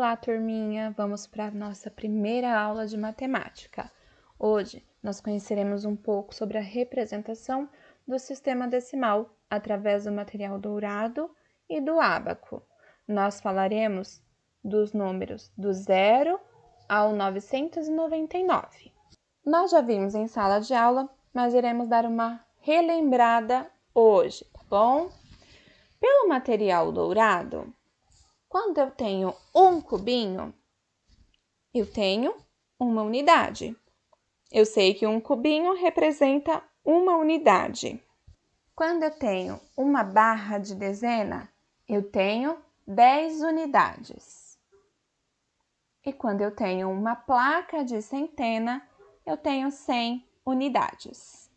Olá, turminha! Vamos para a nossa primeira aula de matemática. Hoje, nós conheceremos um pouco sobre a representação do sistema decimal através do material dourado e do ábaco. Nós falaremos dos números do 0 ao 999. Nós já vimos em sala de aula, mas iremos dar uma relembrada hoje, tá bom? Pelo material dourado, quando eu tenho um cubinho, eu tenho uma unidade. Eu sei que um cubinho representa uma unidade. Quando eu tenho uma barra de dezena, eu tenho 10 unidades. E quando eu tenho uma placa de centena, eu tenho 100 unidades.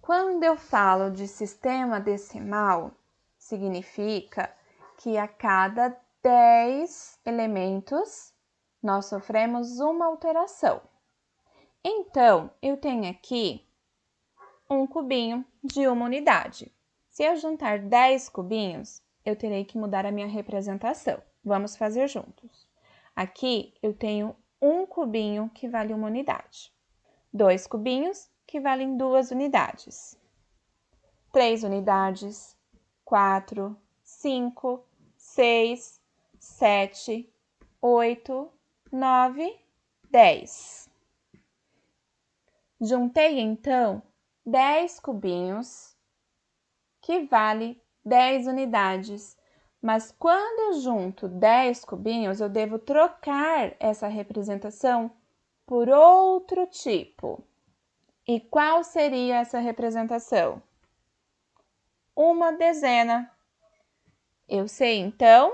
Quando eu falo de sistema decimal, significa que a cada 10 elementos, nós sofremos uma alteração. Então, eu tenho aqui um cubinho de uma unidade. Se eu juntar 10 cubinhos, eu terei que mudar a minha representação. Vamos fazer juntos. Aqui, eu tenho um cubinho que vale uma unidade. 2 cubinhos que valem 2 unidades. 3 unidades, 4, 5, 6, 7, 8, 9, 10. Juntei, então, 10 cubinhos, que vale 10 unidades. Mas quando eu junto 10 cubinhos, eu devo trocar essa representação por outro tipo. E qual seria essa representação? Uma dezena. Eu sei, então,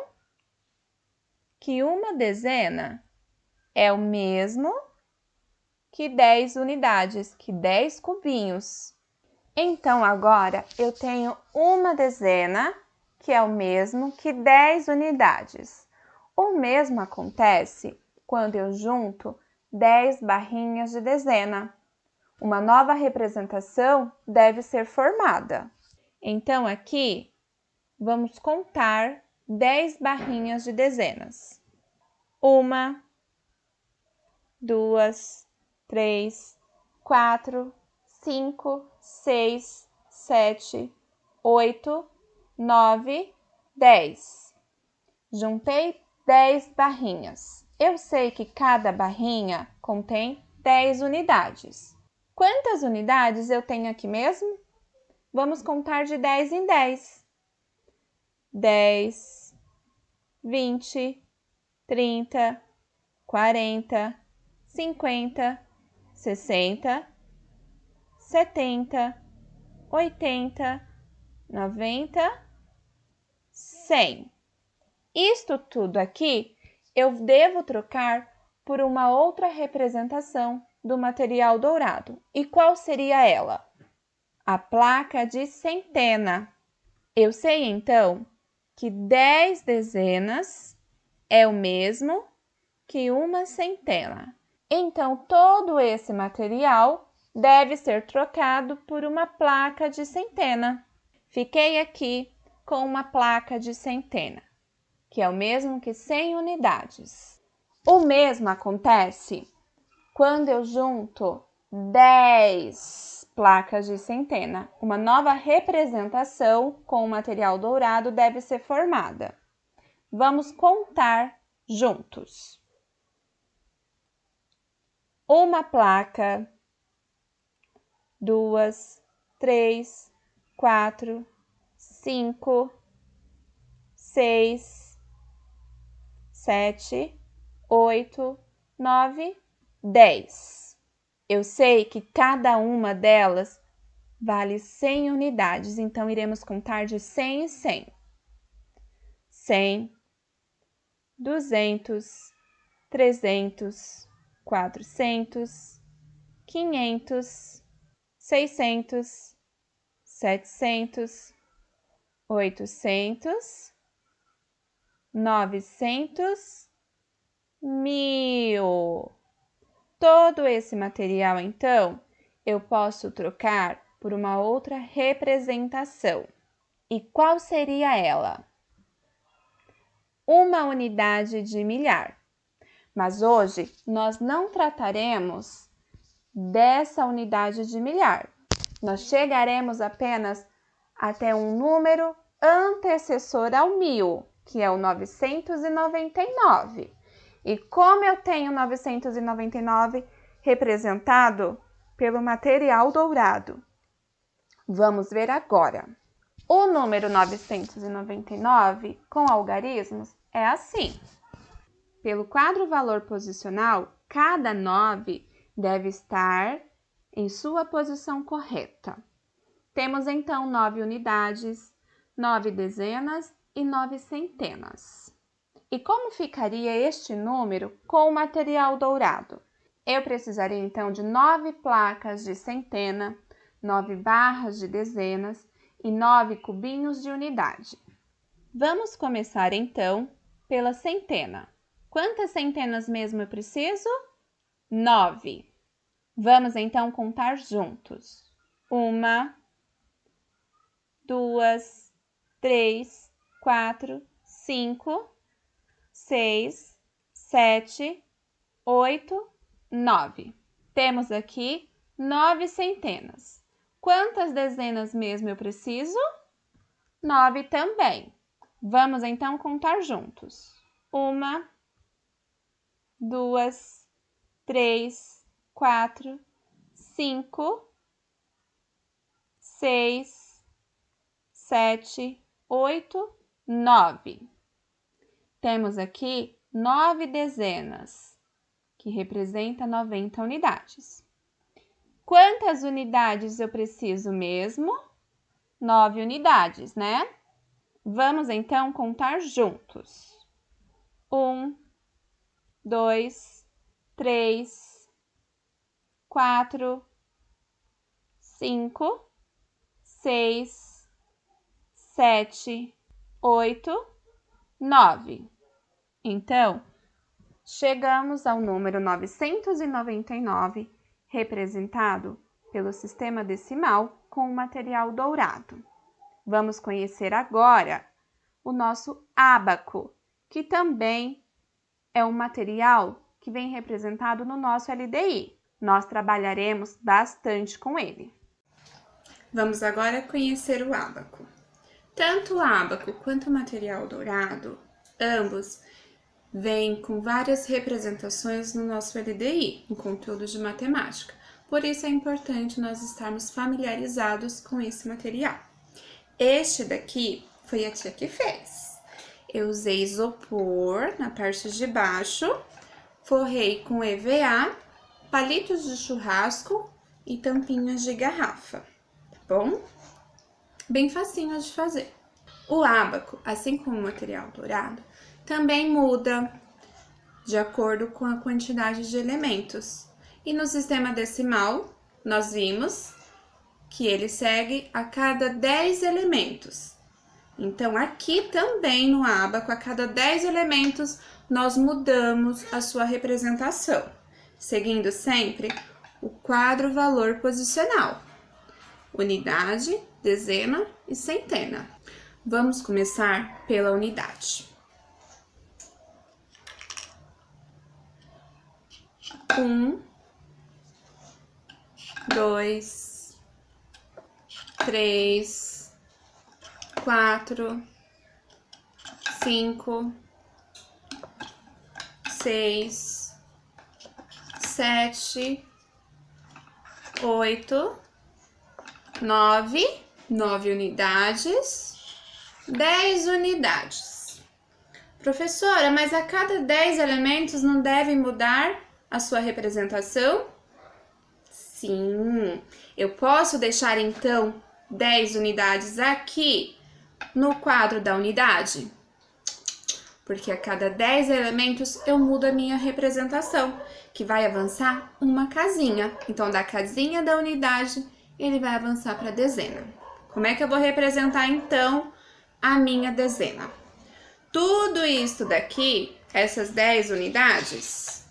que uma dezena é o mesmo que 10 unidades, que 10 cubinhos. Então, agora, eu tenho uma dezena, que é o mesmo que 10 unidades. O mesmo acontece quando eu junto 10 barrinhas de dezena. Uma nova representação deve ser formada. Então, aqui, vamos contar 10 barrinhas de dezenas. 1, 2, 3, 4, 5, 6, 7, 8, 9, 10. Juntei 10 barrinhas. Eu sei que cada barrinha contém 10 unidades. Quantas unidades eu tenho aqui mesmo? Vamos contar de 10 em 10. 10, 20, 30, 40, 50, 60, 70, 80, 90, 100. Isto tudo aqui eu devo trocar por uma outra representação do material dourado. E qual seria ela? A placa de centena. Eu sei, então, que 10 dezenas é o mesmo que uma centena. Então, todo esse material deve ser trocado por uma placa de centena. Fiquei aqui com uma placa de centena, que é o mesmo que 100 unidades. O mesmo acontece quando eu junto 10 placas de centena. Uma nova representação com o material dourado deve ser formada. Vamos contar juntos. Uma placa, 2, 3, 4, 5, 6, 7, 8, 9, 10. Eu sei que cada uma delas vale 100 unidades, então iremos contar de 100 em 100. 100, 200, 300, 400, 500, 600, 700, 800, 900, 1000. Todo esse material, então, eu posso trocar por uma outra representação. E qual seria ela? Uma unidade de milhar. Mas hoje nós não trataremos dessa unidade de milhar. Nós chegaremos apenas até um número antecessor ao 1000, que é o 999. E como eu tenho 999 representado pelo material dourado? Vamos ver agora. O número 999 com algarismos é assim. Pelo quadro valor posicional, cada 9 deve estar em sua posição correta. Temos então 9 unidades, 9 dezenas e 9 centenas. E como ficaria este número com o material dourado? Eu precisaria então de 9 placas de centena, 9 barras de dezenas e 9 cubinhos de unidade. Vamos começar então pela centena. Quantas centenas mesmo eu preciso? 9. Vamos então contar juntos. 1, 2, 3, 4, 5, 6, 7, 8, 9. Temos aqui 9 centenas. Quantas dezenas mesmo eu preciso? 9 também. Vamos então contar juntos. 1, 2, 3, 4, 5, 6, 7, 8, 9. Temos aqui 9 dezenas, que representa 90 unidades. Quantas unidades eu preciso mesmo? 9 unidades, né? Vamos então contar juntos. 1, 2, 3, 4, 5, 6, 7, 8, 9. Então, chegamos ao número 999, representado pelo sistema decimal com o material dourado. Vamos conhecer agora o nosso ábaco, que também é um material que vem representado no nosso LDI. Nós trabalharemos bastante com ele. Vamos agora conhecer o ábaco. Tanto o ábaco quanto o material dourado, ambos vêm com várias representações no nosso LDI, em conteúdo de matemática. Por isso é importante nós estarmos familiarizados com esse material. Este daqui foi a tia que fez. Eu usei isopor na parte de baixo, forrei com EVA, palitos de churrasco e tampinhas de garrafa, tá bom? Bem facinho de fazer. O ábaco, assim como o material dourado, também muda de acordo com a quantidade de elementos. E no sistema decimal, nós vimos que ele segue a cada 10 elementos. Então, aqui também no ábaco, a cada 10 elementos, nós mudamos a sua representação, seguindo sempre o quadro valor posicional. Unidade, dezena e centena. Vamos começar pela unidade. 1, 2, 3, 4, 5, 6, 7, 8, 9 unidades, 10 unidades. Professora, mas a cada 10 elementos não deve mudar a sua representação? Sim, eu posso deixar então 10 unidades aqui no quadro da unidade? Porque a cada 10 elementos eu mudo a minha representação, que vai avançar uma casinha. Então, da casinha da unidade, ele vai avançar para a dezena. Como é que eu vou representar então a minha dezena? Tudo isso daqui, essas 10 unidades,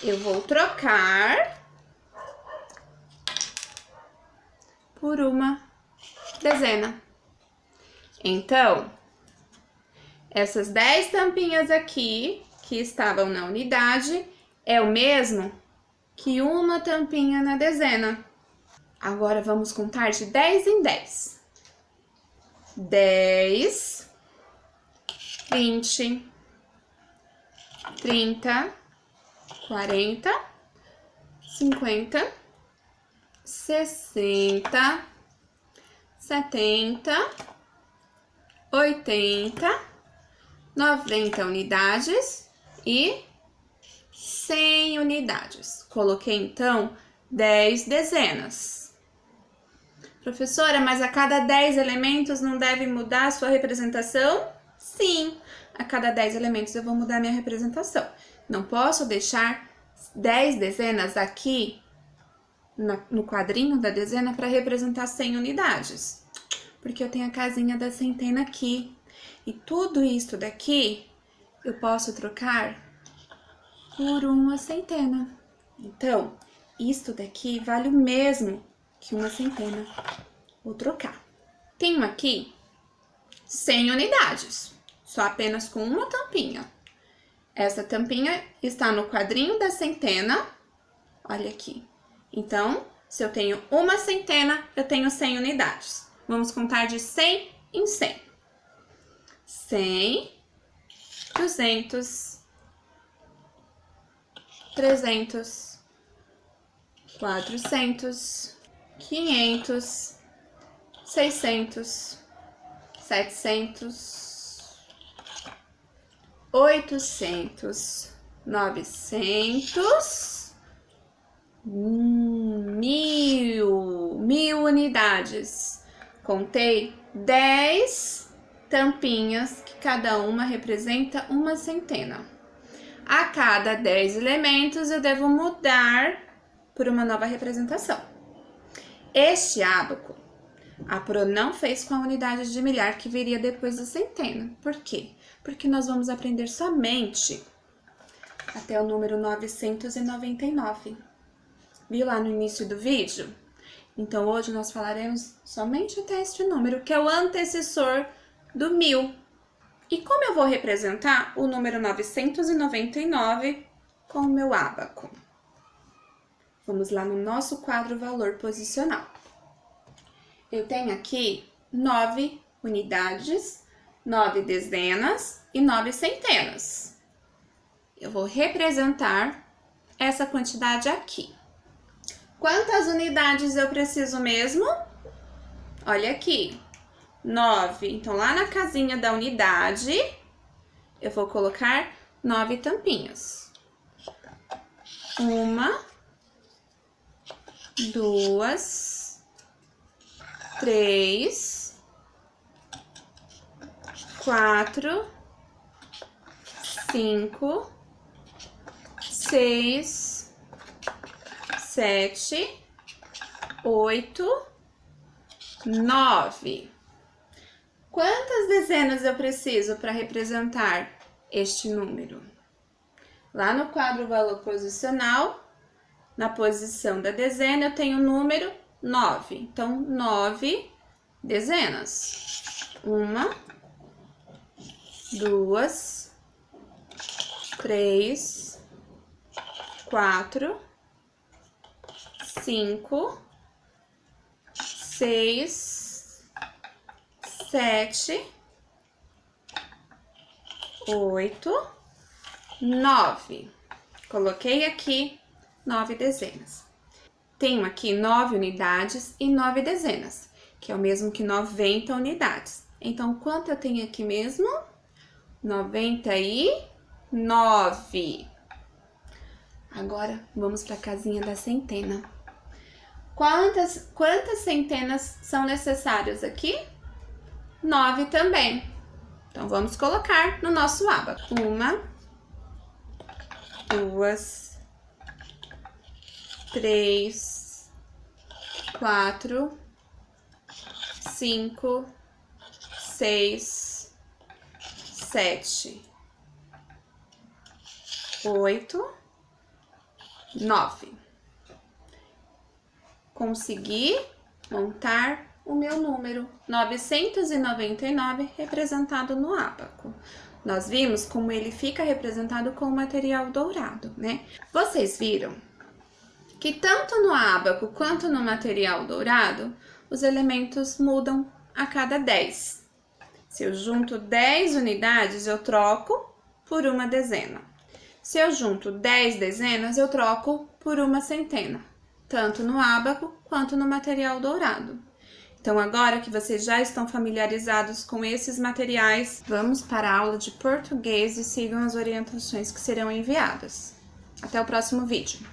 eu vou trocar por uma dezena. Então, essas 10 tampinhas aqui, que estavam na unidade é o mesmo que uma tampinha na dezena. Agora vamos contar de 10 em 10. 10, 20, 30, 40, 50, 60, 70, 80, 90 unidades e 100 unidades. Coloquei, então, 10 dezenas. Professora, mas a cada 10 elementos não deve mudar a sua representação? Sim, a cada 10 elementos eu vou mudar a minha representação. Não posso deixar 10 dezenas aqui no quadrinho da dezena para representar 100 unidades. Porque eu tenho a casinha da centena aqui. E tudo isso daqui eu posso trocar por uma centena. Então, isto daqui vale o mesmo que uma centena. Vou trocar. Tenho aqui 100 unidades, só apenas com uma tampinha. Essa tampinha está no quadrinho da centena, olha aqui. Então, se eu tenho uma centena, eu tenho 100 unidades. Vamos contar de 100 em 100. 100, 200, 300, 400, 500, 600, 700, 800, 900, 1000 unidades. Contei 10 tampinhas, que cada uma representa uma centena. A cada 10 elementos eu devo mudar por uma nova representação. Este ábaco, a Pro não fez com a unidade de milhar que viria depois da centena. Por quê? Porque nós vamos aprender somente até o número 999. Viu lá no início do vídeo? Então, hoje nós falaremos somente até este número, que é o antecessor do 1000. E como eu vou representar o número 999 com o meu ábaco? Vamos lá no nosso quadro valor posicional. Eu tenho aqui 9 unidades, 9 dezenas e 9 centenas. Eu vou representar essa quantidade aqui. Quantas unidades eu preciso mesmo? Olha aqui, 9. Então, lá na casinha da unidade, eu vou colocar 9 tampinhas. 1, 2, 3, 4, 5, 6, 7, 8, 9. Quantas dezenas eu preciso para representar este número? Lá no quadro valor posicional, na posição da dezena, eu tenho o número 9. Então, 9 dezenas. 1, 2, 3, 4, 5, 6, 7, 8, 9. Coloquei aqui 9 dezenas. Tenho aqui 9 unidades e 9 dezenas, que é o mesmo que 90 unidades. Então, quanto eu tenho aqui mesmo? 99. Agora, vamos para a casinha da centena. Quantas centenas são necessárias aqui? 9 também. Então, vamos colocar no nosso ábaco. 1, 2, 3, 4, 5, 6, 7, 8, 9. Consegui montar o meu número 999 representado no ábaco. nós vimos como ele fica representado com o material dourado, né? Vocês viram que tanto no ábaco quanto no material dourado, os elementos mudam a cada 10. Se eu junto 10 unidades, eu troco por uma dezena. Se eu junto 10 dezenas, eu troco por uma centena, tanto no ábaco quanto no material dourado. Então, agora que vocês já estão familiarizados com esses materiais, vamos para a aula de português e sigam as orientações que serão enviadas. Até o próximo vídeo!